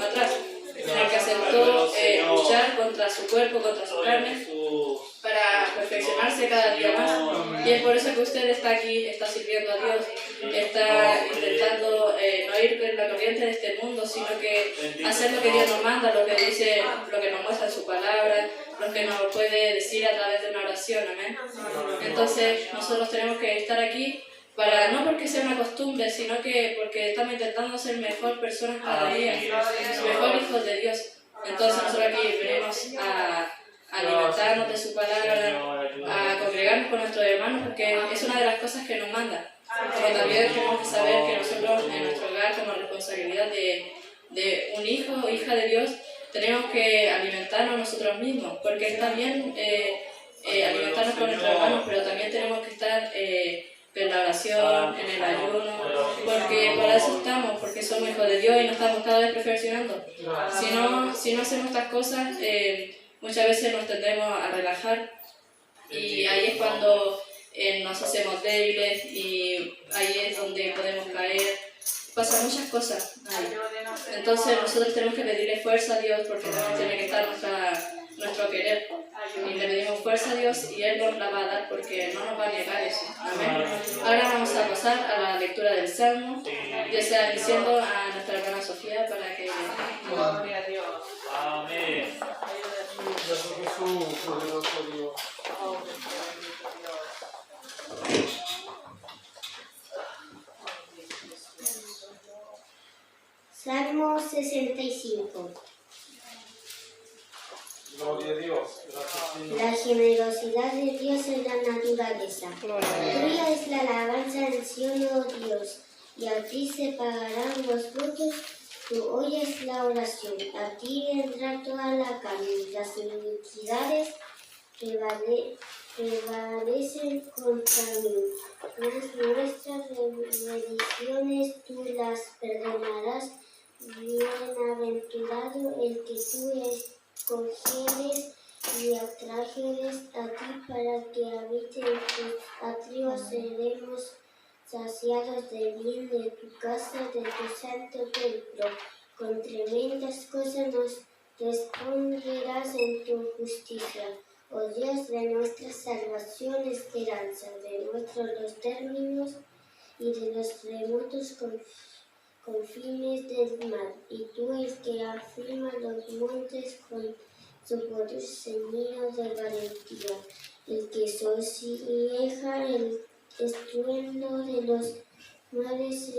atrás, sino que aceptó luchar contra su cuerpo, contra su carne, para perfeccionarse cada día más. Y es por eso que usted está aquí, está sirviendo a Dios, está intentando no ir en la corriente de este mundo, sino que hacer lo que Dios nos manda, lo que dice, lo que nos muestra en su palabra, lo que nos puede decir a través de una oración, amén. Entonces nosotros tenemos que estar aquí para, no porque sea una costumbre, sino que porque estamos intentando ser mejor personas cada día, mejor hijos de Dios. Entonces nosotros aquí venimos a alimentarnos de su palabra, a congregarnos con nuestros hermanos, porque es una de las cosas que nos manda. Pero también tenemos que saber que nosotros en nuestro hogar, como responsabilidad de un hijo o hija de Dios, tenemos que alimentarnos nosotros mismos, porque está bien alimentarnos con nuestros hermanos, pero también tenemos que estar en la oración, en el ayuno, porque para eso estamos, porque somos hijos de Dios y nos estamos cada vez perfeccionando. Si no hacemos estas cosas, muchas veces nos tendremos a relajar y ahí es cuando nos hacemos débiles y ahí es donde podemos caer. Pasan muchas cosas ahí. Entonces nosotros tenemos que pedirle fuerza a Dios porque también tiene que estar nuestro querer. Y le pedimos fuerza a Dios y Él nos la va a dar porque no nos va a negar eso. Amén. Ahora vamos a pasar a la lectura del Salmo, ya sea diciendo a nuestra hermana Sofía para que... Gloria a Dios. Amén. Salmo 65. Gloria a Dios. La generosidad de Dios en la naturaleza. Tuya es la alabanza en Sion, oh Dios, y a ti se pagarán los frutos. Tú oyes la oración, a ti vendrá toda la carne. Las iniquidades prevalecen contra mí. Mas nuestras maldiciones tú las perdonarás. Bienaventurado el que tú escogieres y atrajeres a ti para que habite en tus atrios. Seremos saciados de bien de tu casa, de tu santo templo. Con tremendas cosas nos responderás en tu justicia. Oh Dios de nuestra salvación, esperanza de los términos y de los remotos confines del mar. Y tú el que afirma los montes con su poder ceñido de valentía, el que sosiega el estruendo de los mares y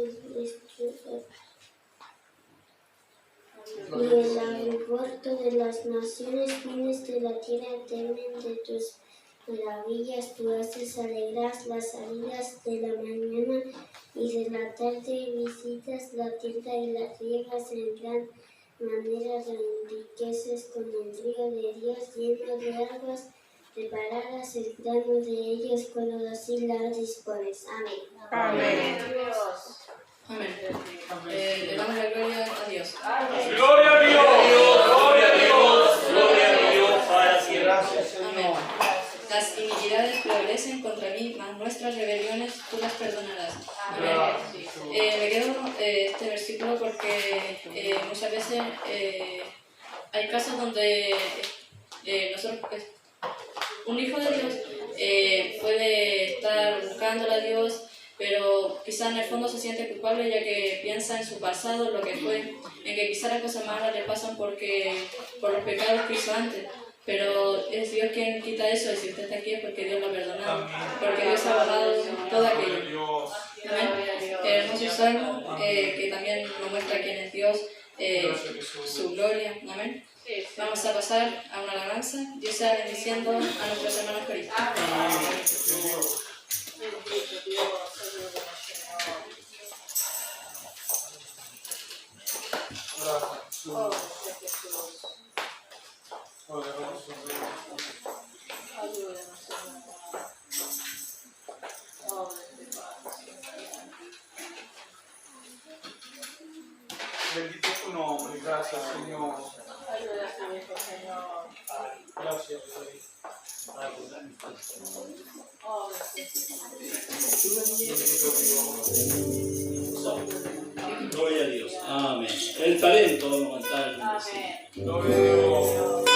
el aeropuerto de las naciones, fines de la tierra temen de tus maravillas. Tú haces alegrar las salidas de la mañana y de la tarde, visitas la tierra y la riegas en gran manera, la enriqueces con el río de Dios lleno de aguas, preparadas el grano de ellos cuando así la dispones. Amén. Amén. Amén. Le damos la gloria a Dios. Gloria a Dios. Gloria a Dios. Gloria a Dios para siempre. Amén. Las iniquidades prevalecen contra mí, mas nuestras rebeliones tú las perdonarás. Amén. Me quedo este versículo porque muchas veces hay casos donde nosotros, un hijo de Dios puede estar buscándole a Dios, pero quizás en el fondo se siente culpable ya que piensa en su pasado, lo que fue, en que quizás las cosas malas le pasan por los pecados que hizo antes. Pero es Dios quien quita eso, y si usted está aquí es porque Dios lo ha perdonado, porque Dios ha borrado todo aquello. Amén. Hermoso salmo que también nos muestra quién es Dios, su gloria. Amén. Vamos a pasar a una alabanza. Dios sea bendiciendo a nuestros hermanos coristas. Bendito tu nombre, gracias Señor. Gracias Rey. Bendito Dios. glorifique. Gloria a Dios. Amén. El talento vamos a cantar. Amén. Gloria a Dios.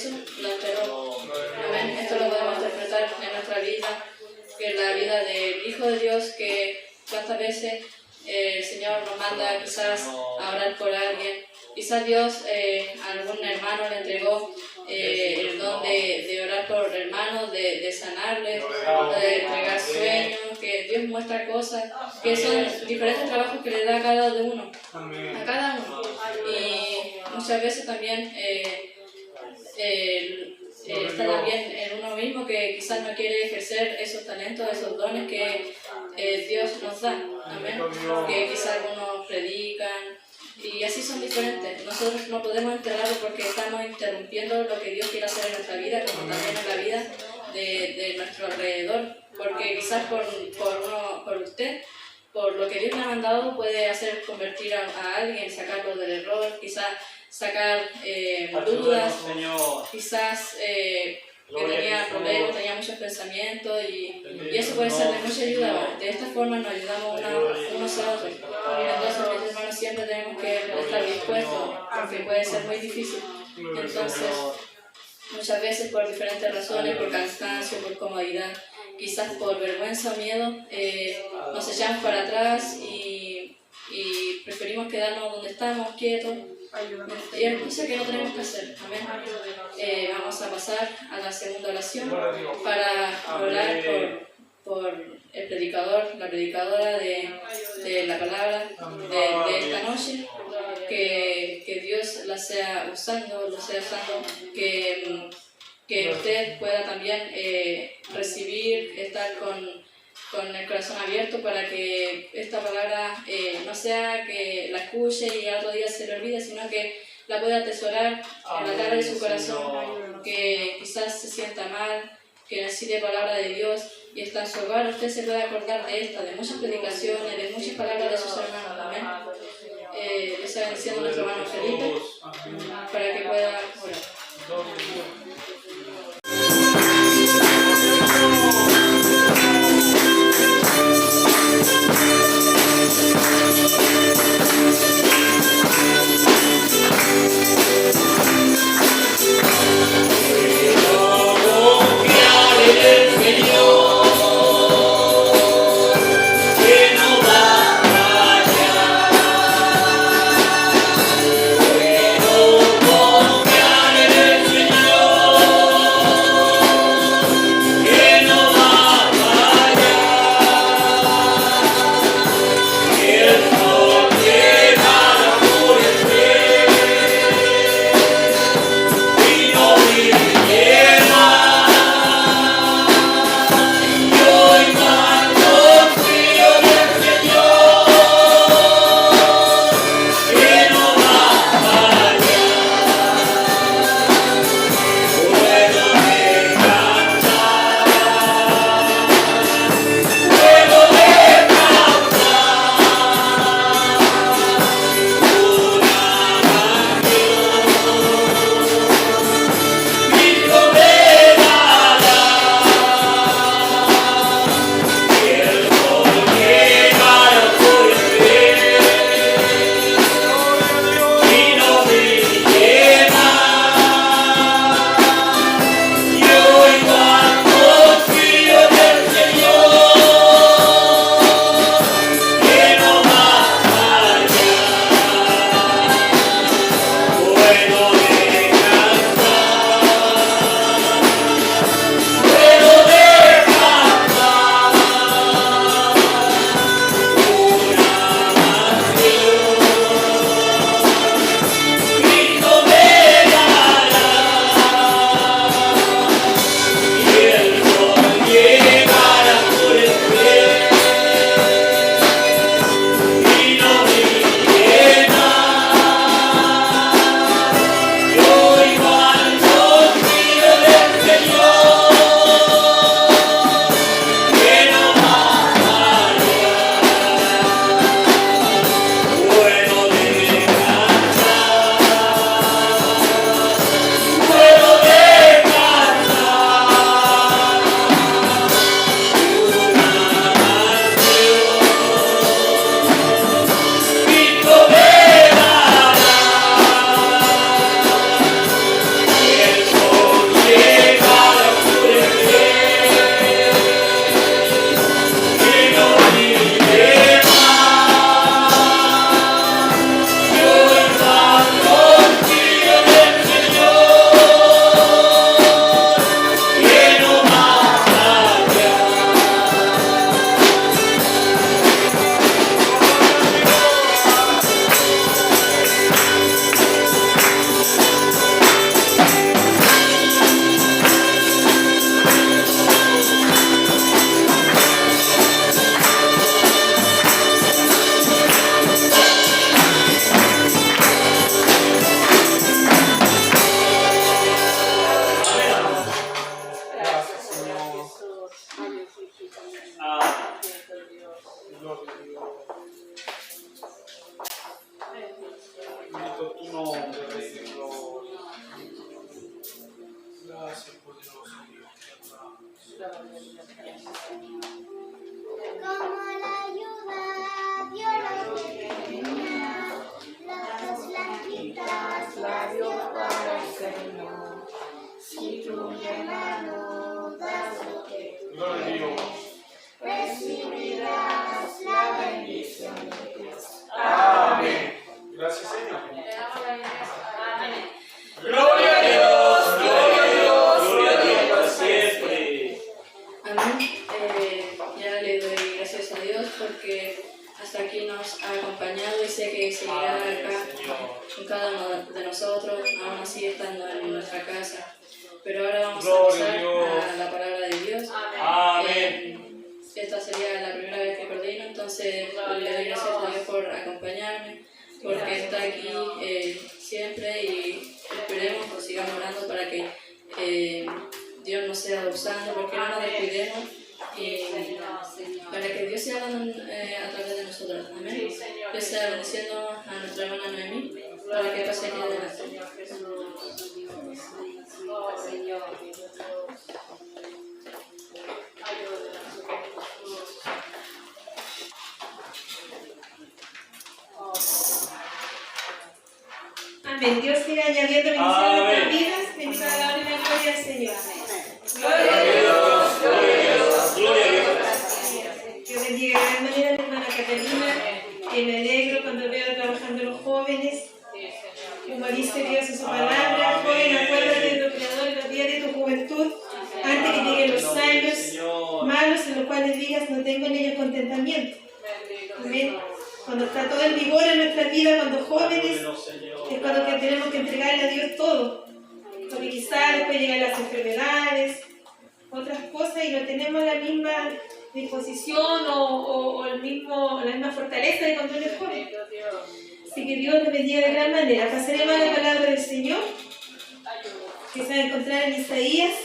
eso lo entregó. Amén. Esto lo podemos interpretar en nuestra vida, que es la vida del Hijo de Dios, que tantas veces el Señor nos manda quizás a orar por alguien. Quizás Dios a algún hermano le entregó el don de orar por hermanos, de sanarles, de entregar sueños, que Dios muestra cosas, que son diferentes trabajos que le da a cada uno, a cada uno. Y muchas veces también está también en uno mismo que quizás no quiere ejercer esos talentos, esos dones que Dios nos da. Amén. Que quizás algunos predican. Y así son diferentes. Nosotros no podemos enterrarlo porque estamos interrumpiendo lo que Dios quiere hacer en nuestra vida, como también en la vida de nuestro alrededor. Porque quizás por usted, por lo que Dios le ha mandado, puede hacer convertir a alguien, sacarlo del error, quizás sacar dudas, quizás que tenía problemas, tenía muchos pensamientos y eso puede ser de mucha ayuda. De esta forma nos ayudamos unos a otros. Entonces, mis hermanos, siempre tenemos que estar dispuestos, porque puede ser muy difícil. Entonces, muchas veces por diferentes razones, por cansancio, por comodidad, quizás por vergüenza o miedo, nos echamos para atrás y preferimos quedarnos donde estamos, quietos. Y es cosa que no tenemos que hacer. Amén. Vamos a pasar a la segunda oración para orar por el predicador, la predicadora de la palabra de esta noche, que Dios la sea usando, que usted pueda también recibir, estar con el corazón abierto para que esta palabra no sea que la escuche y al otro día se le olvide, sino que la pueda atesorar en la cara de su corazón, que quizás se sienta mal, que necesite palabra de Dios y está en su hogar, usted se puede acordar de esta, de muchas predicaciones, de muchas palabras de sus hermanos. Amén. Le está bendiciendo nuestro hermano Felipe para que pueda orar. Señor. Gracias, poderoso Dios. Como la ayuda, Dios lo tenía, las blanquitas, labios para el Señor. Si tú, mi hermano, das lo que tú Gloria a Dios. recibirás la bendición de Dios. Amén. Gracias, Señor. Amén. Gloria a Dios, gloria a Dios, gloria a Dios para siempre. Amén. Ya le doy gracias a Dios porque hasta aquí nos ha acompañado y sé que seguirá acá con cada uno de nosotros, aún así estando en nuestra casa. Pero ahora vamos a Gloria a pasar Dios. a la palabra de Dios. Amén. Esta sería la primera vez que coordino, entonces le doy gracias a Dios por acompañarme, porque está aquí siempre y esperemos que sigamos orando para que Dios nos sea usando, porque no nos descuidemos y para que Dios sea hablando a través de nosotros. Amén. Dios sea bendiciendo a nuestra hermana Noemí para que pase aquí adelante. Amén. Dios siga añadiendo bendición a nuestras vidas. Bendita la honra y la gloria al Señor. Gloria a Dios, gloria a Dios, gloria a Dios. Dios bendiga de gran manera a la hermana Catalina, que me alegro cuando veo trabajando los jóvenes. Como dice Dios en su palabra, joven, acuérdate de tu Creador en los días de tu juventud, antes que lleguen los años malos en los cuales digas no tengo en ellos contentamiento. Amén. Cuando está todo en vigor en nuestra vida, cuando jóvenes, es cuando que tenemos que entregarle a Dios todo. Porque quizás después llegan las enfermedades, otras cosas, y no tenemos la misma disposición o la misma fortaleza de cuando uno es joven. Así que Dios nos bendiga de gran manera. Pasaremos a la palabra del Señor, que se va a encontrar en Isaías.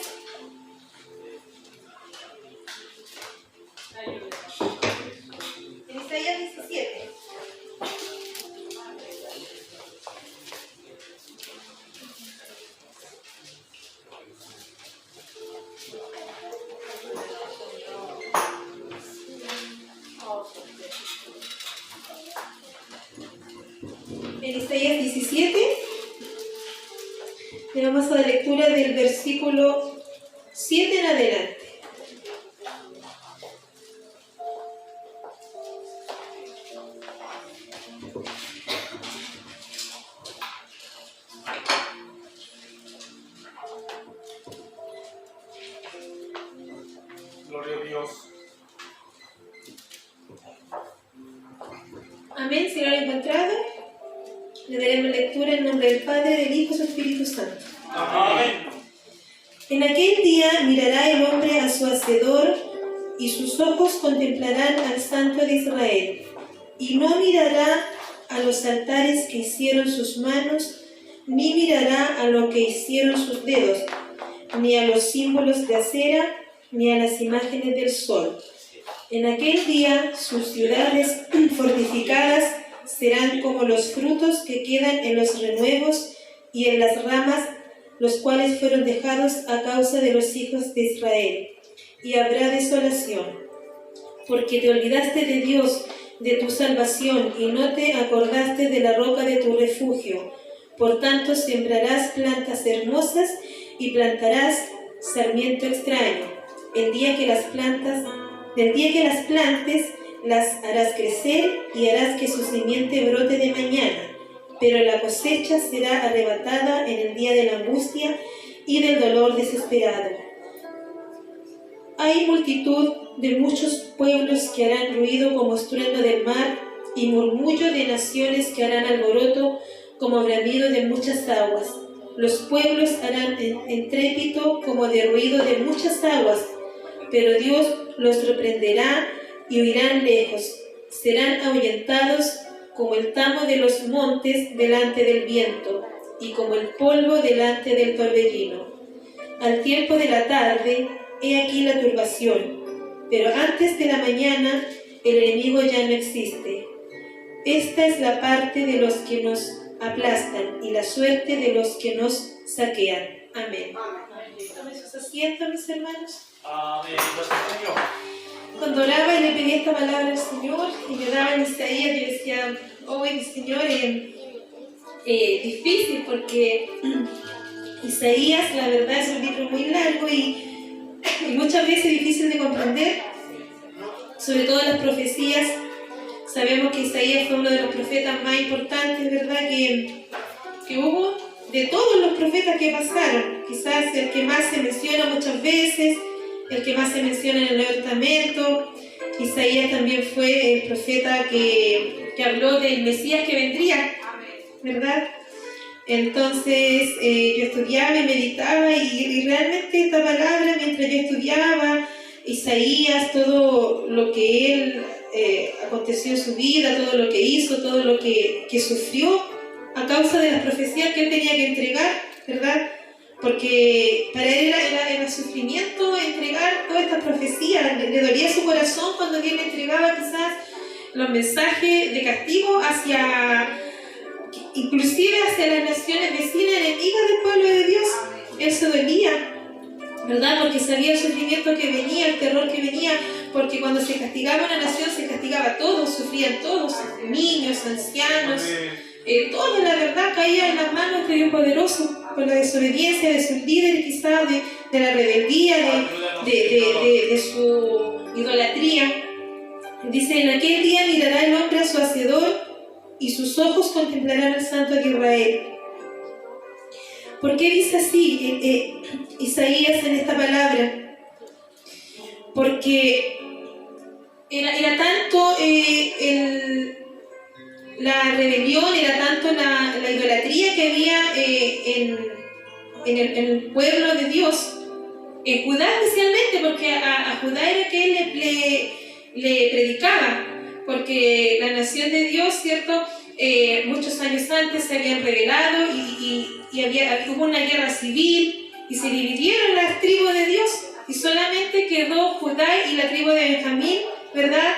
En Isaías 17. En Isaías 17 le vamos a dar lectura del versículo 7 en adelante. Gloria a Dios. Amén. Si no lo he encontrado, le daremos lectura en nombre del Padre, del Hijo y del Espíritu Santo. Amén. En aquel día mirará el hombre a su Hacedor, y sus ojos contemplarán al Santo de Israel, y no mirará a los altares que hicieron sus manos, ni mirará a lo que hicieron sus dedos, ni a los símbolos de acera, ni a las imágenes del sol. En aquel día sus ciudades fortificadas serán como los frutos que quedan en los renuevos y en las ramas, los cuales fueron dejados a causa de los hijos de Israel. Y habrá desolación, porque te olvidaste de Dios, de tu salvación, y no te acordaste de la roca de tu refugio. Por tanto, sembrarás plantas hermosas y plantarás sarmiento extraño. Del día que las plantes, las harás crecer y harás que su simiente brote de mañana. Pero la cosecha será arrebatada en el día de la angustia y del dolor desesperado. Hay multitud de muchos pueblos que harán ruido como estruendo del mar, y murmullo de naciones que harán alboroto como bramido de muchas aguas. Los pueblos harán estrépito como de ruido de muchas aguas, pero Dios los reprenderá y huirán lejos. Serán ahuyentados como el tamo de los montes delante del viento, y como el polvo delante del torbellino. Al tiempo de la tarde, he aquí la turbación, pero antes de la mañana el enemigo ya no existe. Esta es la parte de los que nos aplastan y la suerte de los que nos saquean. Amén. Tomen sus asientos, mis hermanos. Amén. Gracias, Señor. Cuando oraba y le pedí esta palabra al Señor, y me daba en Isaías, yo decía, mi Señor, difícil, porque Isaías, la verdad, es un libro muy largo y muchas veces difícil de comprender, sobre todo las profecías. Sabemos que Isaías fue uno de los profetas más importantes, ¿verdad?, que hubo de todos los profetas que pasaron. Quizás el que más se menciona muchas veces, el que más se menciona en el Nuevo Testamento. Isaías también fue el profeta que habló del Mesías que vendría, ¿verdad? Entonces yo estudiaba y meditaba y realmente esta palabra, mientras yo estudiaba Isaías, todo lo que él aconteció en su vida, todo lo que hizo, todo lo que sufrió a causa de las profecías que él tenía que entregar, ¿verdad? Porque para él era sufrimiento entregar todas estas profecías. Le dolía su corazón cuando Dios le entregaba quizás los mensajes de castigo inclusive hacia las naciones vecinas enemigas del pueblo de Dios. Él se dolía, ¿verdad? Porque sabía el sufrimiento que venía, el terror que venía, porque cuando se castigaba una nación se castigaba a todos, sufrían todos, niños, ancianos, todo, la verdad, caía en las manos de Dios poderoso por la desobediencia de sus líderes, quizás de la rebeldía, de su idolatría. Dice, en aquel día mirará el hombre a su hacedor y sus ojos contemplarán al Santo de Israel. ¿Por qué dice así Isaías en esta palabra? Porque era tanto la rebelión, era tanto la idolatría que había en el pueblo de Dios, en Judá especialmente, porque a Judá era que él le predicaba, porque la nación de Dios, ¿cierto? Muchos años antes se habían rebelado y hubo una guerra civil y se dividieron las tribus de Dios y solamente quedó Judá y la tribu de Benjamín, ¿verdad?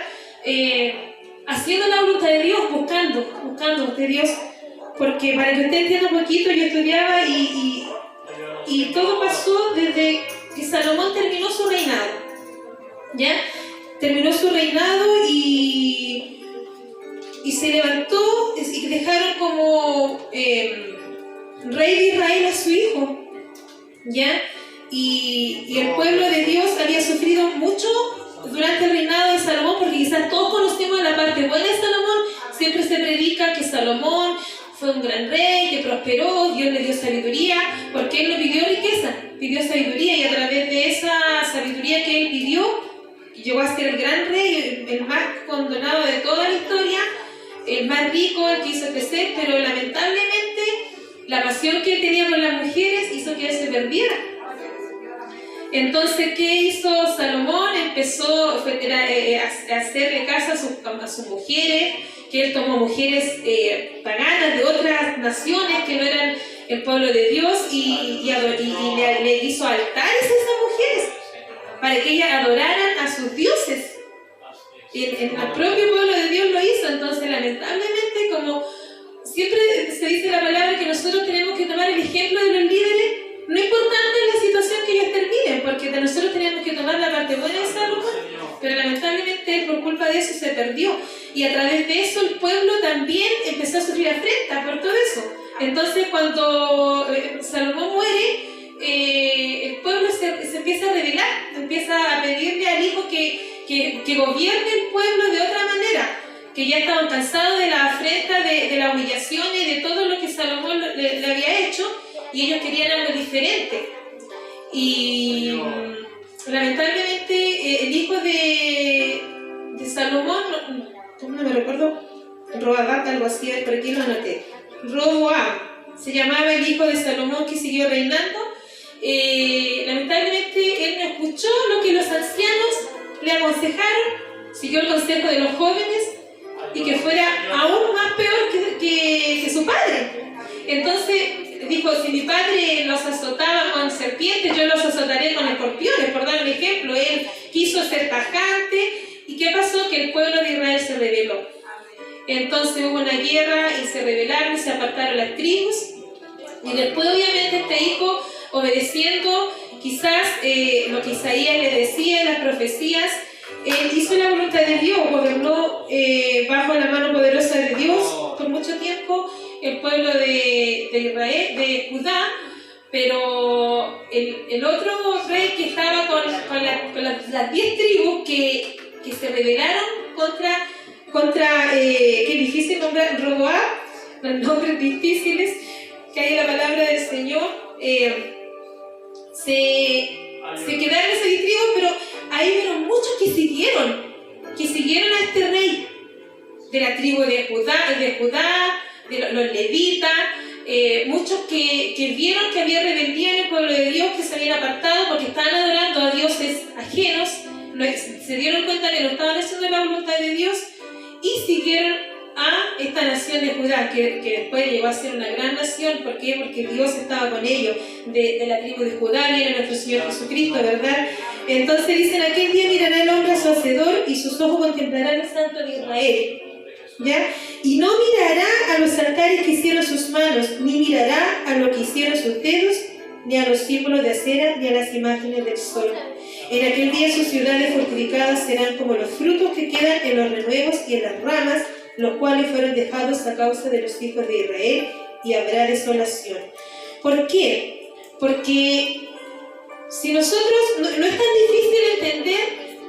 Haciendo la voluntad de Dios, buscando de Dios, porque para que usted entienda un poquito, yo estudiaba y todo pasó desde que Salomón terminó su reinado, ¿ya? Terminó su reinado y se levantó y dejaron como rey de Israel a su hijo, ¿ya? Y el pueblo de Dios había sufrido mucho durante el reinado de Salomón, porque quizás todos conocemos la parte buena de Salomón. Siempre se predica que Salomón fue un gran rey, que prosperó, Dios le dio sabiduría, porque él no pidió riqueza, pidió sabiduría, y a través de esa sabiduría que él pidió, llegó a ser el gran rey, el más condonado de toda la historia, el más rico, el que hizo crecer, pero lamentablemente la pasión que él tenía por las mujeres hizo que él se perdiera. Entonces, ¿qué hizo Salomón? Empezó a hacerle caso a sus mujeres, que él tomó mujeres paganas de otras naciones que no eran el pueblo de Dios y le hizo altares a esas mujeres para que ellas adoraran a sus dioses. Y en el propio pueblo de Dios lo hizo. Entonces, lamentablemente, como siempre se dice la palabra, que nosotros tenemos que tomar el ejemplo de los líderes, no importando la situación que ellos terminen, porque de nosotros tenemos que tomar la parte buena de Salomón, pero lamentablemente él, por culpa de eso, se perdió, y a través de eso el pueblo también empezó a sufrir afrenta por todo eso. Entonces, cuando Salomón muere, el pueblo se empieza a rebelar, empieza a pedirle al hijo que gobierne el pueblo de otra manera, que ya estaban cansados de la afrenta, de la humillación y de todo lo que Salomón le había hecho, y ellos querían algo diferente. Y lamentablemente el hijo de Salomón, no me recuerdo, Roboam, algo así, por aquí lo anoté, Roboam se llamaba el hijo de Salomón, que siguió reinando. Lamentablemente él no escuchó lo que los ancianos le aconsejaron, siguió el consejo de los jóvenes, y que fuera aún más peor que su padre. Entonces dijo, si mi padre los azotaba con serpientes, yo los azotaré con escorpiones, por dar un ejemplo. Él quiso ser tajante. ¿Y qué pasó? Que el pueblo de Israel se rebeló. Entonces hubo una guerra y se rebelaron y se apartaron las tribus. Y después, obviamente, este hijo, obedeciendo quizás lo que Isaías le decía en las profecías, él hizo la voluntad de Dios, gobernó bajo la mano poderosa de Dios por mucho tiempo el pueblo de Israel, de Judá, pero el otro rey que estaba con las 10 tribus que se rebelaron contra qué difícil nombrar, Roboam, los nombres difíciles que hay en la palabra del Señor, se quedaron esas 10 tribus, pero ahí vieron muchos que siguieron a este rey de la tribu de Judá, de los levitas, muchos que vieron que había rebeldía en el pueblo de Dios, que se habían apartado porque estaban adorando a dioses ajenos, se dieron cuenta que no estaban haciendo la voluntad de Dios y siguieron a esta nación de Judá, que después llegó a ser una gran nación. ¿Por qué? Porque Dios estaba con ellos. De la tribu de Judá viene nuestro Señor Jesucristo, ¿verdad? Entonces dicen, aquel día mirará el hombre a su hacedor y sus ojos contemplarán al Santo de Israel, ¿ya? Y no mirará a los altares que hicieron sus manos, ni mirará a lo que hicieron sus dedos, ni a los símbolos de acera, ni a las imágenes del sol. En aquel día sus ciudades fortificadas serán como los frutos que quedan en los renuevos y en las ramas, los cuales fueron dejados a causa de los hijos de Israel, y habrá desolación. ¿Por qué? Porque si nosotros, no es tan difícil entender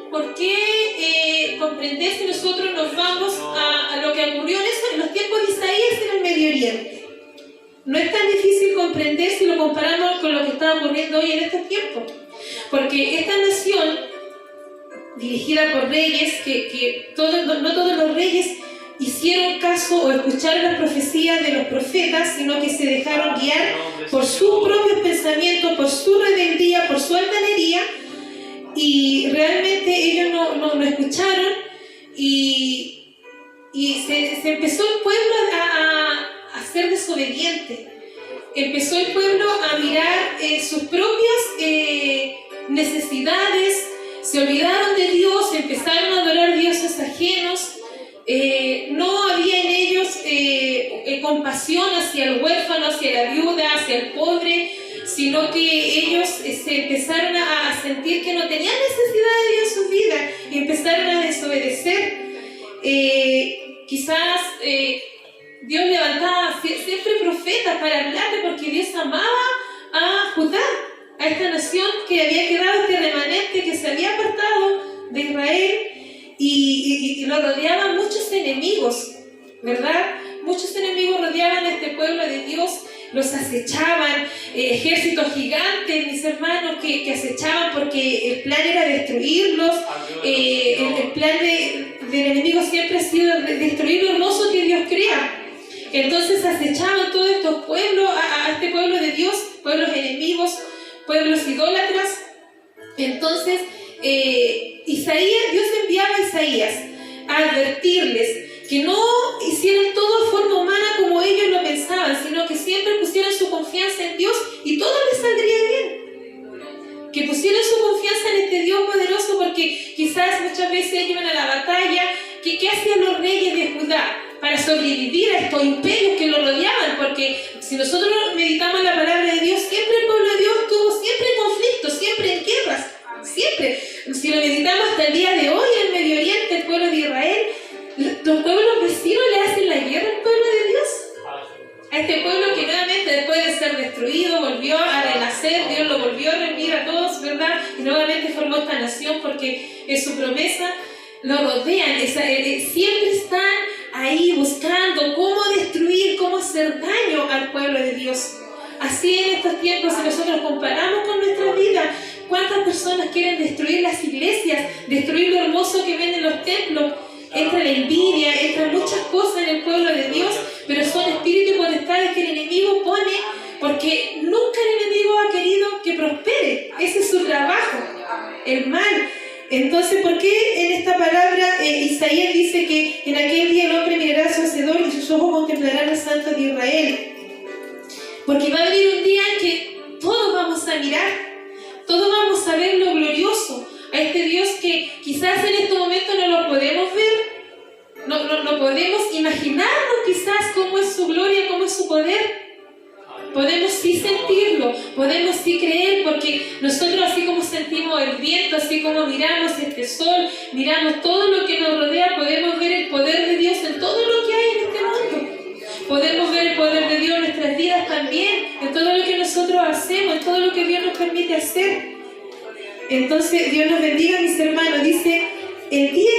por qué comprender si nosotros nos vamos a lo que ocurrió en los tiempos de Isaías en el Medio Oriente. No es tan difícil comprender si lo comparamos con lo que está ocurriendo hoy en estos tiempos. Porque esta nación, dirigida por reyes, no todos los reyes hicieron caso o escucharon las profecías de los profetas, sino que se dejaron guiar por sus propios pensamientos, por su rebeldía, por su altanería, y realmente ellos no escucharon, y se empezó el pueblo a ser desobediente. Empezó el pueblo a mirar sus propias necesidades, se olvidaron de Dios, empezaron a adorar dioses ajenos. No había en ellos compasión hacia el huérfano, hacia la viuda, hacia el pobre, sino que ellos se empezaron a sentir que no tenían necesidad de Dios en su vida y empezaron a desobedecer. Quizás Dios levantaba siempre profetas para hablarle, porque Dios amaba a Judá, a esta nación que había quedado, este remanente que se había apartado de Israel. Y lo rodeaban muchos enemigos, ¿verdad? Muchos enemigos rodeaban a este pueblo de Dios, los acechaban, ejércitos gigantes, mis hermanos, que acechaban porque el plan era destruirlos. El plan del enemigo siempre ha sido destruir lo hermoso que Dios crea. Entonces acechaban todos estos pueblos, a este pueblo de Dios, pueblos enemigos, pueblos idólatras. Entonces, Dios enviaba a Isaías a advertirles que no hicieran todo de forma humana como ellos lo pensaban, sino que siempre pusieran su confianza en Dios y todo les saldría bien. Que pusieran su confianza en este Dios poderoso, porque quizás muchas veces ellos iban a la batalla. ¿Qué hacían los reyes de Judá para sobrevivir a estos imperios que lo rodeaban? Porque si nosotros meditamos la palabra de Dios, siempre el pueblo de Dios tuvo siempre conflictos, siempre en guerras, siempre. Si lo meditamos hasta el día de hoy en el Medio Oriente, el pueblo de Israel, los pueblos vecinos le hacen la guerra al pueblo de Dios. A este pueblo que nuevamente, después de ser destruido, volvió a renacer. Dios lo volvió a reunir a todos, ¿verdad? Y nuevamente formó esta nación, porque es su promesa. Lo rodean, siempre están ahí buscando cómo destruir, cómo hacer daño al pueblo de Dios. Así en estos tiempos, si nosotros comparamos con nuestra vida, ¿cuántas personas quieren destruir las iglesias, destruir lo hermoso que ven en los templos? Entra la envidia, entran muchas cosas en el pueblo de Dios, pero son espíritus y potestades que el enemigo pone, porque nunca el enemigo ha querido que prospere. Ese es su trabajo, el mal. Entonces, ¿por qué en esta palabra Isaías dice que en aquel día el hombre mirará a su hacedor y sus ojos contemplarán al Santo de Israel? Porque va a venir un día en que todos vamos a mirar, todos vamos a ver lo glorioso, a este Dios que quizás en este momento no lo podemos ver, no podemos imaginarnos quizás cómo es su gloria, cómo es su poder. podemos sí sentirlo, podemos sí creer, porque nosotros así como sentimos el viento, así como miramos este sol, miramos todo lo que nos rodea, podemos ver el poder de Dios en todo lo que hay en este mundo. Podemos ver el poder de Dios en nuestras vidas también, en todo lo que nosotros hacemos, en todo lo que Dios nos permite hacer. Entonces, Dios nos bendiga, mis hermanos. Dice, el día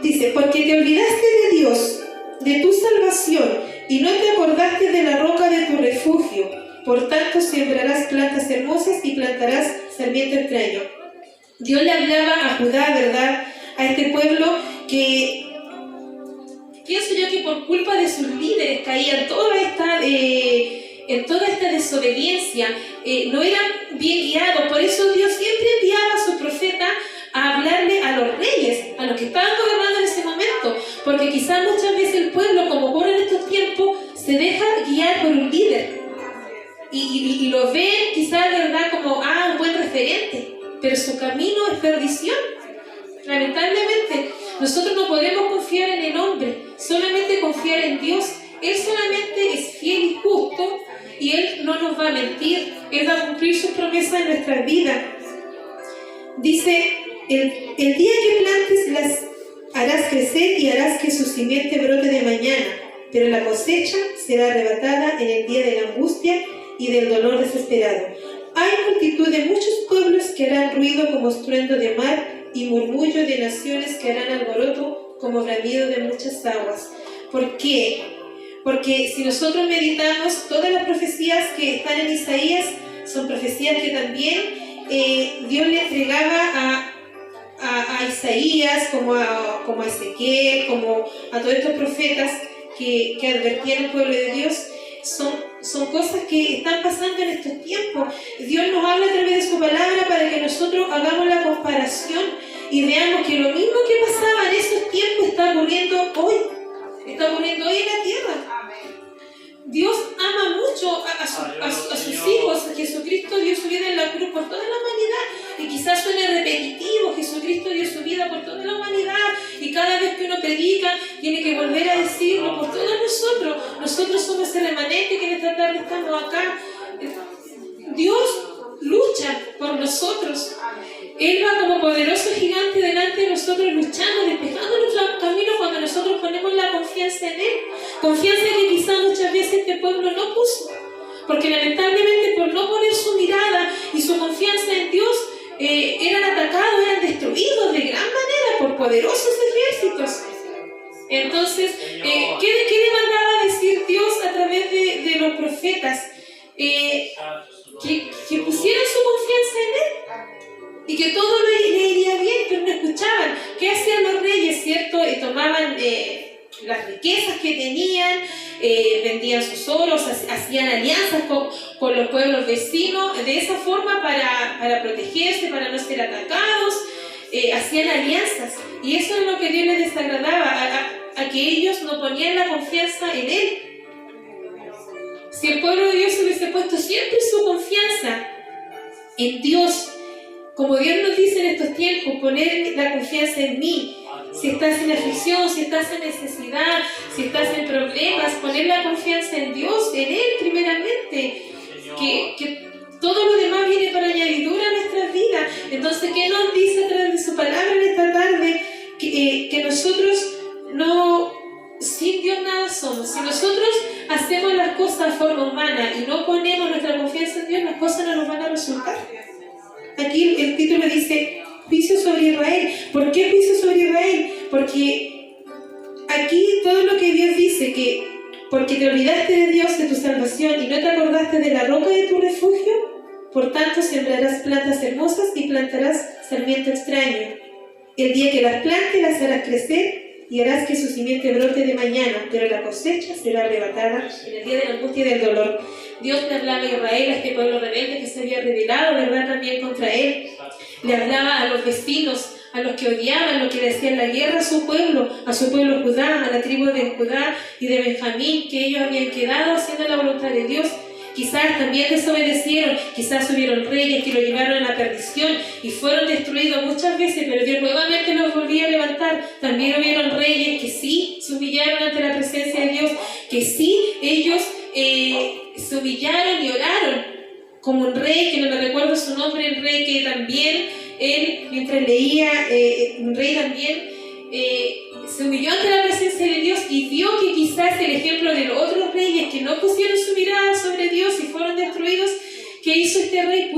dice, porque te olvidaste de Dios, de tu salvación, y no te acordaste de la roca de tu refugio. Por tanto, sembrarás plantas hermosas y plantarás sarmiento extraño. Dios le hablaba a Judá, ¿verdad? A este pueblo que pienso yo que por culpa de sus líderes caían en toda esta desobediencia, no eran bien guiados. Por eso Dios siempre enviaba a su profeta a hablarle a los reyes, a los que estaban gobernando en ese momento, porque quizás muchas veces el pueblo, como ocurre en estos tiempos, se deja guiar por un líder y lo ven quizás, ¿verdad?, como un buen referente, pero su camino es perdición. Lamentablemente, nosotros no podemos confiar en el hombre, solamente confiar en Dios. Él solamente es fiel y justo, y Él no nos va a mentir. Él va a cumplir sus promesas en nuestras vidas. Dice, el día que plantes las harás crecer y harás que su simiente brote de mañana, pero la cosecha será arrebatada en el día de la angustia y del dolor desesperado. Hay multitud de muchos pueblos que harán ruido como estruendo de mar y murmullo de naciones que harán alboroto como bramido de muchas aguas. ¿Por qué? Porque si nosotros meditamos, todas las profecías que están en Isaías son profecías que también Dios le entregaba a Isaías, como a Ezequiel, como a todos estos profetas que advertían al pueblo de Dios. Son cosas que están pasando en estos tiempos. Dios nos habla a través de su palabra para que nosotros hagamos la comparación y veamos que lo mismo que pasaba en esos tiempos está ocurriendo hoy. Está ocurriendo hoy en la tierra. Dios ama mucho a sus hijos. Jesucristo dio su vida en la cruz por toda la humanidad. Y quizás suene repetitivo, Jesucristo dio su vida por toda la humanidad. Y cada vez que uno predica, tiene que volver a decirlo por todos nosotros. Nosotros somos el remanente que en esta tarde estamos acá. Dios lucha por nosotros. Él va como poderoso gigante delante de nosotros, luchando, despejando nuestro camino cuando nosotros ponemos la confianza en Él. Confianza que quizás muchas veces este pueblo no puso, porque lamentablemente por no poner su mirada y su confianza en Dios, eran atacados, eran destruidos de gran manera por poderosos ejércitos. Entonces, ¿qué demandaba decir Dios a través de los profetas? Que pusieran su confianza en Él y que todo le iría bien, pero no escuchaban. ¿Qué hacían los reyes, cierto? Tomaban las riquezas que tenían, vendían sus oros, hacían alianzas con los pueblos vecinos, de esa forma para protegerse, para no ser atacados, hacían alianzas, y eso es lo que Dios les desagradaba, a que ellos no ponían la confianza en Él. Si el pueblo de Dios hubiese puesto siempre su confianza en Dios, como Dios nos dice en estos tiempos, poner la confianza en mí. Si estás en aflicción, si estás en necesidad, si estás en problemas, poner la confianza en Dios, en Él primeramente, que todo lo demás viene para añadidura a nuestras vidas. Entonces, ¿qué nos dice a través de su palabra en esta tarde? Que nosotros no, sin Dios nada somos. Si nosotros hacemos las cosas de forma humana y no ponemos nuestra confianza en Dios, las cosas no nos van a resultar. Aquí el título dice juicio sobre Israel. ¿Por qué juicio sobre Israel? Porque aquí todo lo que Dios dice, que porque te olvidaste de Dios, de tu salvación, y no te acordaste de la roca de tu refugio, por tanto sembrarás plantas hermosas y plantarás sarmiento extraño. El día que las plantes las harás crecer y harás que su simiente brote de mañana, pero la cosecha será arrebatada en el día de la angustia y del dolor. Dios le hablaba a Israel, a este pueblo rebelde que se había rebelado, ¿verdad?, también contra él. Le hablaba a los vecinos, a los que odiaban, los que le hacían la guerra a su pueblo Judá, a la tribu de Judá y de Benjamín, que ellos habían quedado haciendo la voluntad de Dios. Quizás también desobedecieron, quizás hubieron reyes que lo llevaron a la perdición y fueron destruidos muchas veces, pero Dios nuevamente los volvía a levantar. También hubieron reyes que sí se humillaron ante la presencia de Dios, que sí ellos se humillaron y oraron, como un rey, que no me recuerdo su nombre, el rey que también, él, mientras leía, un rey también, se humilló ante la presencia de Dios y vio que quizás el ejemplo de los otros reyes que no pusieron su mirada sobre Dios y fueron destruidos, ¿qué hizo este rey?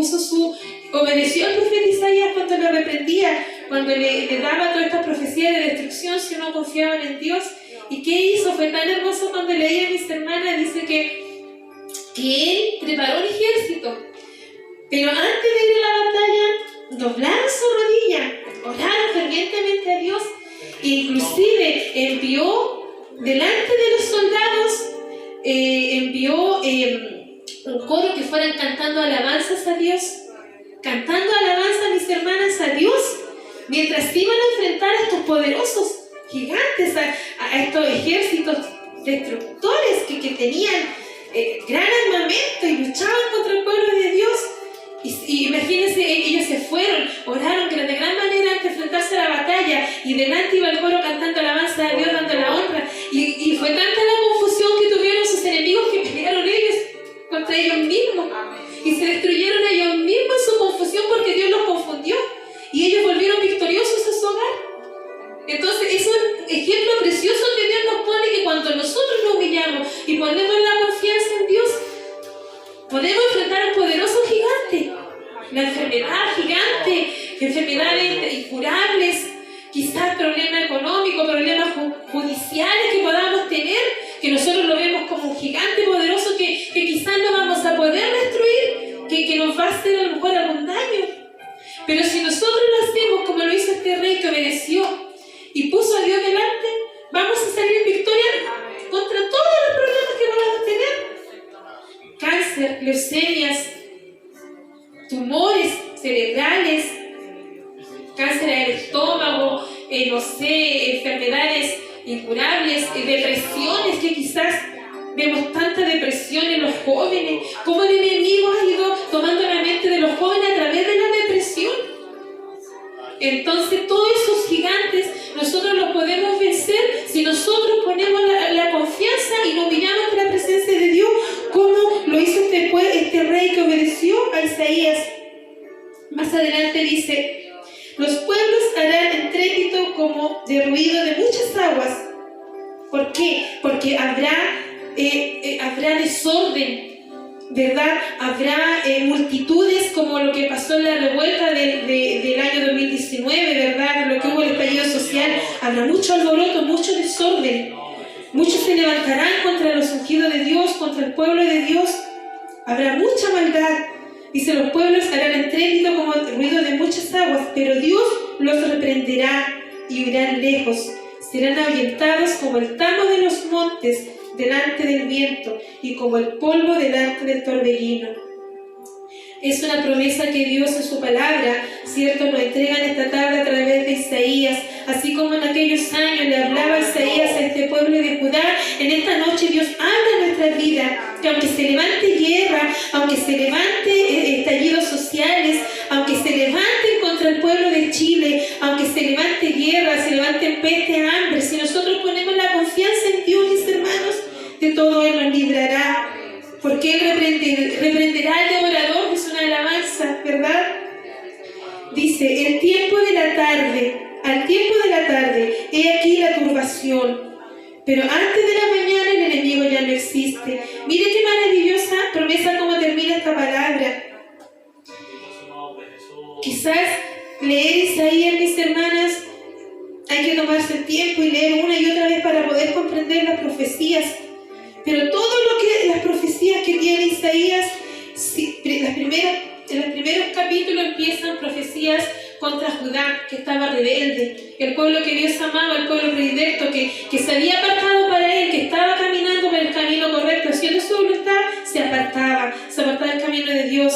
Obedeció al profeta Isaías cuando lo reprendía, cuando le daba toda esta profecía de destrucción si no confiaban en Dios. ¿Y qué hizo? Fue tan hermoso cuando leía a mis hermanas, dice que él preparó un ejército, pero antes de ir a la batalla doblaron su rodilla, oraron fervientemente a Dios, e inclusive envió delante de los soldados, un coro que fueran cantando alabanzas a Dios, cantando alabanzas, mis hermanas, a Dios, mientras iban a enfrentar a estos poderosos gigantes, a estos ejércitos destructores que tenían gran armamento y luchaban contra el pueblo de Dios. Y imagínense, ellos se fueron, oraron de gran manera antes de enfrentarse a la batalla, y delante iba el coro cantando alabanza a Dios, dando la honra, y fue tanta la confusión que tuvieron sus enemigos que pelearon ellos contra ellos mismos, y se destruyeron ellos mismos en su confusión porque Dios los confundió, y ellos volvieron victoriosos a su hogar. Entonces es un ejemplo precioso que Dios nos pone, que cuando nosotros nos humillamos y ponemos la confianza en Dios, podemos enfrentar a un poderoso gigante, la enfermedad gigante, enfermedades incurables, quizás problemas económicos, problemas judiciales que podamos tener, que nosotros lo vemos como un gigante poderoso que quizás no vamos a poder destruir, que nos va a hacer a lo mejor algún daño. Pero si nosotros lo hacemos como lo hizo este rey que obedeció y puso a Dios delante, vamos a salir en victoria contra todos los problemas que vamos a tener. Cáncer, leucemias, tumores cerebrales, cáncer del estómago, enfermedades incurables, depresiones, que quizás vemos tanta depresión en los jóvenes, cómo el enemigo ha ido tomando la mente de los jóvenes a través de la depresión. Entonces todos esos gigantes nosotros los podemos vencer si nosotros ponemos la confianza y nos humillamos ante la presencia de Dios, como lo hizo este rey que obedeció a Isaías. Más adelante dice: los pueblos harán estrépito como de ruido de muchas aguas. ¿Por qué? Porque habrá desorden, ¿verdad? Habrá multitudes, como lo que pasó en la revuelta del año 2019, ¿verdad? Lo que hubo el estallido social. Habrá mucho alboroto, mucho desorden. Muchos se levantarán contra los ungidos de Dios, contra el pueblo de Dios. Habrá mucha maldad. Dice: los pueblos harán estrépito como el ruido de muchas aguas, pero Dios los reprenderá y huirán lejos. Serán ahuyentados como el tamo de los montes delante del viento y como el polvo delante del torbellino. Es una promesa que Dios en su palabra, ¿cierto?, nos entrega en esta tarde a través de Isaías. Así como en aquellos años le hablaba Isaías a este pueblo de Judá, en esta noche Dios habla en nuestra vida, que aunque se levante guerra, aunque se levante estallidos sociales, aunque se levanten contra el pueblo de Chile, aunque se levante guerra, se levanten peste, hambre, si nosotros ponemos la confianza en Dios, mis hermanos, de todo Él nos librará. Porque Él reprenderá al devorador, es una alabanza, ¿verdad? Dice: el tiempo de la tarde, al tiempo de la tarde, he aquí la turbación. Pero antes de la mañana el enemigo ya no existe. Mire qué maravillosa promesa cómo termina esta palabra. Quizás leer Isaías, mis hermanas, hay que tomarse el tiempo y leer una y otra vez para poder comprender las profecías. Pero todo lo que las profecías que tiene Isaías, en los primeros capítulos empiezan profecías contra Judá, que estaba rebelde, el pueblo que Dios amaba, el pueblo predilecto, que se había apartado para Él, que estaba caminando por el camino correcto, haciendo su voluntad, se apartaba del camino de Dios.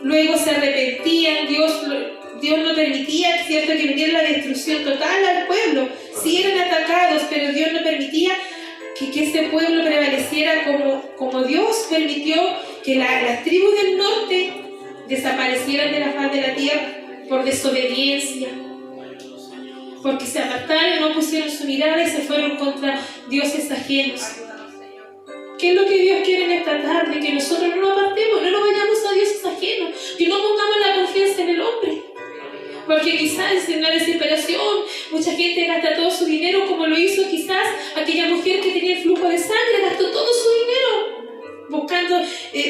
Luego se arrepentían, Dios no permitía, ¿cierto?, que viniera la destrucción total al pueblo. Sí eran atacados, pero Dios no permitía que ese pueblo prevaleciera como Dios permitió que las tribus del norte desaparecieran de la faz de la tierra por desobediencia, porque se apartaron, no pusieron su mirada y se fueron contra dioses ajenos. ¿Qué es lo que Dios quiere en esta tarde? Que nosotros no nos apartemos, no nos vayamos a dioses ajenos, que no pongamos la confianza en el hombre. Porque quizás en la desesperación mucha gente gasta todo su dinero, como lo hizo quizás aquella mujer que tenía el flujo de sangre, gastó todo su dinero buscando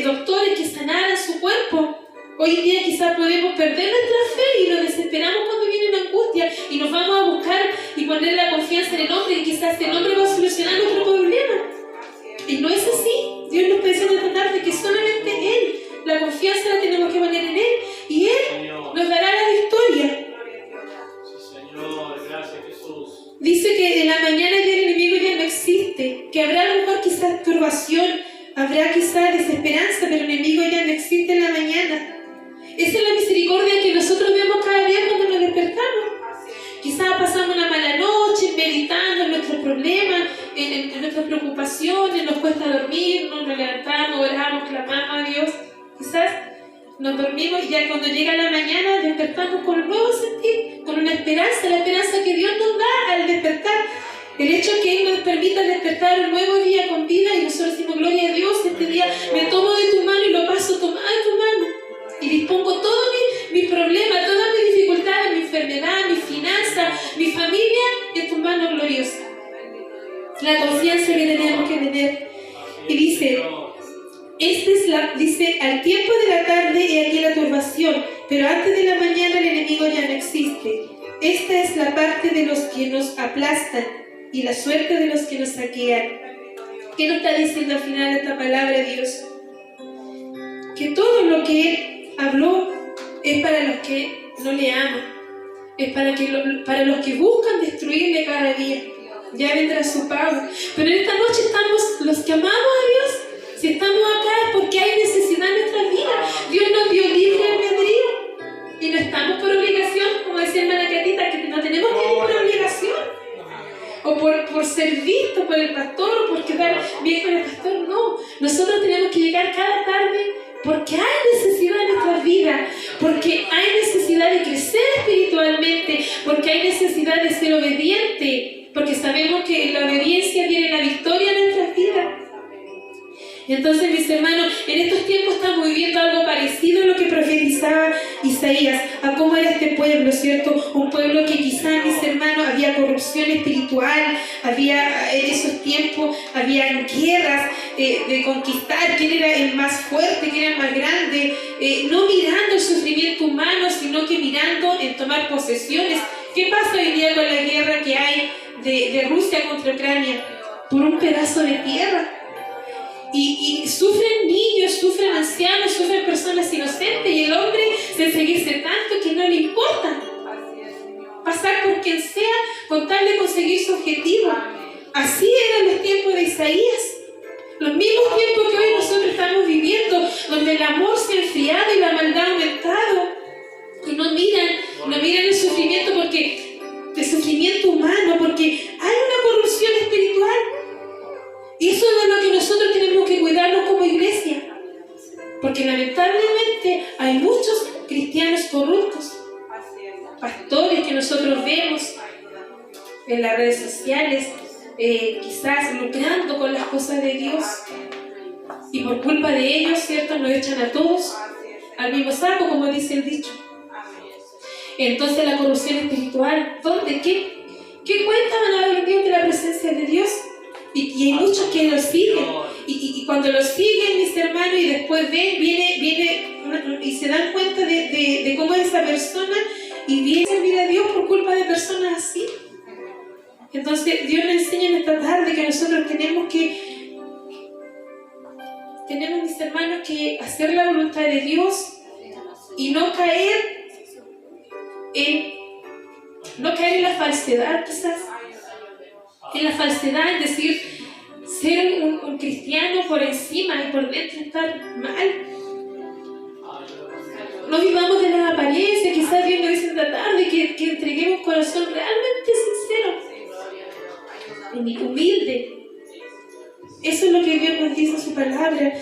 doctores que sanaran su cuerpo. Hoy en día quizás podemos perder nuestra fe y nos desesperamos cuando viene una angustia y nos vamos a buscar y poner la confianza en el hombre, y quizás el hombre va a solucionar nuestro problema. Y no es así. Dios nos pide esta tarde que solamente Él, la confianza la tenemos que poner en Él, y Él nos dará la victoria. Señor, gracias Jesús. Dice que en la mañana ya el enemigo ya no existe, que habrá a lo mejor quizás turbación, habrá quizás desesperanza, pero el enemigo ya no existe en la mañana. Esa es la misericordia que nosotros vemos cada día cuando nos despertamos. Quizás pasamos una mala noche meditando en nuestros problemas, en nuestras preocupaciones, nos cuesta dormir, nos levantamos, oramos, clamamos a Dios. Quizás nos dormimos y ya cuando llega la mañana despertamos con un nuevo sentir, con una esperanza, la esperanza que Dios nos da al despertar. El hecho de que Él nos permita despertar un nuevo día con vida, y nosotros decimos, gloria a Dios, este día me tomo de tu mano y lo paso tomado de tu mano. Y dispongo todos mis problemas, todas mis dificultades, mi enfermedad, mi finanzas, mi familia en tu mano gloriosa. La confianza que tenemos que tener. Y dice, dice, al tiempo de la tarde he aquí la turbación, pero antes de la mañana el enemigo ya no existe. Esta es la parte de los que nos aplastan y la suerte de los que nos saquean. ¿Qué nos está diciendo al final esta palabra de Dios? Que todo lo que Él habló es para los que no le aman, es para los que buscan destruirle cada día. Ya vendrá su pago. Pero en esta noche estamos los que amamos a Dios. Si estamos acá es porque hay necesidad en nuestras vidas. Dios nos dio libre albedrío y no estamos por obligación, como decía hermana Catita, que no tenemos que ir por obligación o por ser vistos por el pastor o por quedar bien con el pastor. No, nosotros tenemos que llegar cada tarde porque hay necesidad en nuestras vidas, porque hay necesidad de crecer espiritualmente, porque hay necesidad de ser obediente, porque sabemos que en la obediencia viene la victoria en nuestras vidas. Entonces, mis hermanos, en estos tiempos estamos viviendo algo parecido a lo que profetizaba Isaías, a cómo era este pueblo, ¿cierto? Un pueblo que quizás, mis hermanos, había corrupción espiritual, había en esos tiempos, había guerras de conquistar quién era el más fuerte, quién era el más grande, no mirando el sufrimiento humano, sino que mirando en tomar posesiones. ¿Qué pasa hoy día con la guerra que hay de Rusia contra Ucrania? Por un pedazo de tierra. Y sufren niños, sufren ancianos, sufren personas inocentes, y el hombre se enseguece tanto que no le importa pasar por quien sea con tal de conseguir su objetivo. Así eran los tiempos de Isaías, los mismos tiempos que hoy nosotros estamos viviendo, donde el amor se ha enfriado y la maldad ha aumentado, y no miran el sufrimiento, porque el sufrimiento humano, porque hay una corrupción espiritual. Y eso es de lo que nosotros tenemos que cuidarnos como iglesia, porque lamentablemente hay muchos cristianos corruptos, pastores que nosotros vemos en las redes sociales, quizás lucrando con las cosas de Dios, y por culpa de ellos, ¿cierto?, nos echan a todos al mismo saco, como dice el dicho. Entonces la corrupción espiritual, ¿dónde? ¿Qué cuenta van a venir de la presencia de Dios? Y hay muchos que lo siguen, y cuando lo siguen, mis hermanos, y después ven, viene y se dan cuenta de cómo es esa persona, y viene a servir a Dios por culpa de personas así. Entonces Dios nos enseña en esta tarde que nosotros tenemos, mis hermanos, que hacer la voluntad de Dios y no caer en la falsedad, quizás. En la falsedad, es decir, ser un cristiano por encima y por dentro estar mal. No vivamos de las apariencias. Quizás Dios nos dice esta tarde que entreguemos un corazón realmente sincero y humilde. Eso es lo que Dios nos dice en su palabra.